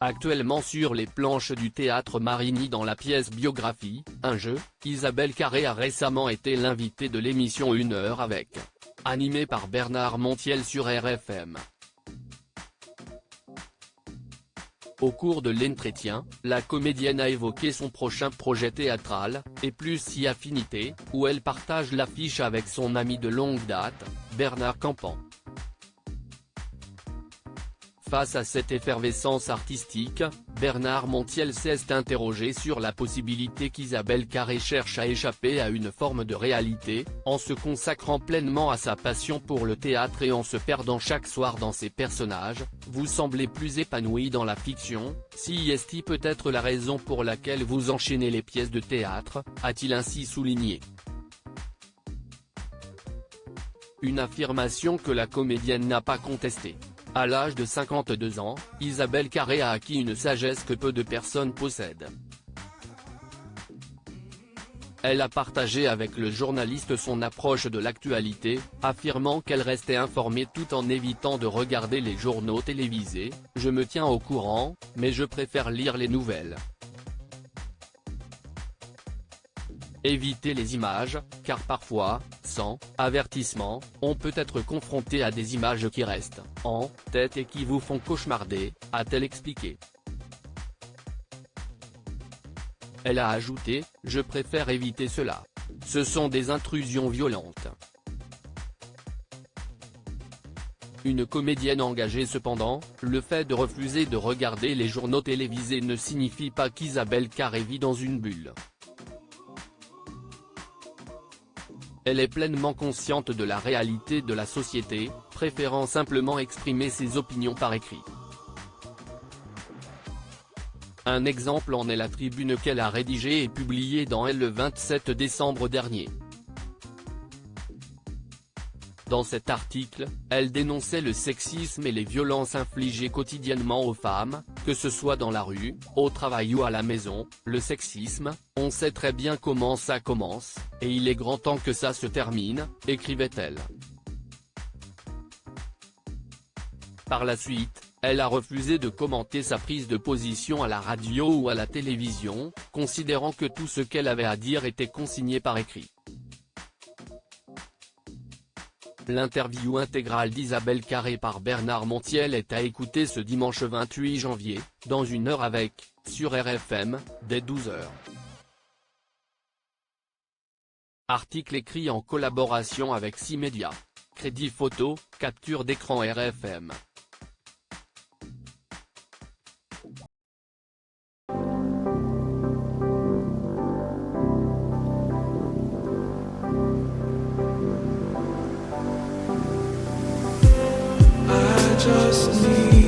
Actuellement sur les planches du théâtre Marigny dans la pièce Biographie, un jeu, Isabelle Carré a récemment été l'invitée de l'émission 1 heure avec, animée par Bernard Montiel sur RFM. Au cours de l'entretien, la comédienne a évoqué son prochain projet théâtral, et plus si affinité, où elle partage l'affiche avec son ami de longue date, Bernard Campan. Face à cette effervescence artistique, Bernard Montiel s'est interrogé sur la possibilité qu'Isabelle Carré cherche à échapper à une forme de réalité, en se consacrant pleinement à sa passion pour le théâtre et en se perdant chaque soir dans ses personnages. Vous semblez plus épanoui dans la fiction, si est-ce peut-être la raison pour laquelle vous enchaînez les pièces de théâtre, a-t-il ainsi souligné. Une affirmation que la comédienne n'a pas contestée. À l'âge de 52 ans, Isabelle Carré a acquis une sagesse que peu de personnes possèdent. Elle a partagé avec le journaliste son approche de l'actualité, affirmant qu'elle restait informée tout en évitant de regarder les journaux télévisés. « Je me tiens au courant, mais je préfère lire les nouvelles. Évitez les images, car parfois, sans avertissement, on peut être confronté à des images qui restent en tête et qui vous font cauchemarder », a-t-elle expliqué. Elle a ajouté : « Je préfère éviter cela. Ce sont des intrusions violentes. » Une comédienne engagée cependant, le fait de refuser de regarder les journaux télévisés ne signifie pas qu'Isabelle Carré vit dans une bulle. Elle est pleinement consciente de la réalité de la société, préférant simplement exprimer ses opinions par écrit. Un exemple en est la tribune qu'elle a rédigée et publiée dans Elle le 27 décembre dernier. Dans cet article, elle dénonçait le sexisme et les violences infligées quotidiennement aux femmes, que ce soit dans la rue, au travail ou à la maison. Le sexisme, on sait très bien comment ça commence, et il est grand temps que ça se termine, écrivait-elle. Par la suite, elle a refusé de commenter sa prise de position à la radio ou à la télévision, considérant que tout ce qu'elle avait à dire était consigné par écrit. L'interview intégrale d'Isabelle Carré par Bernard Montiel est à écouter ce dimanche 28 janvier, dans 1 heure avec, sur RFM, dès 12h. Article écrit en collaboration avec 6 médias. Crédit photo, capture d'écran RFM. Just need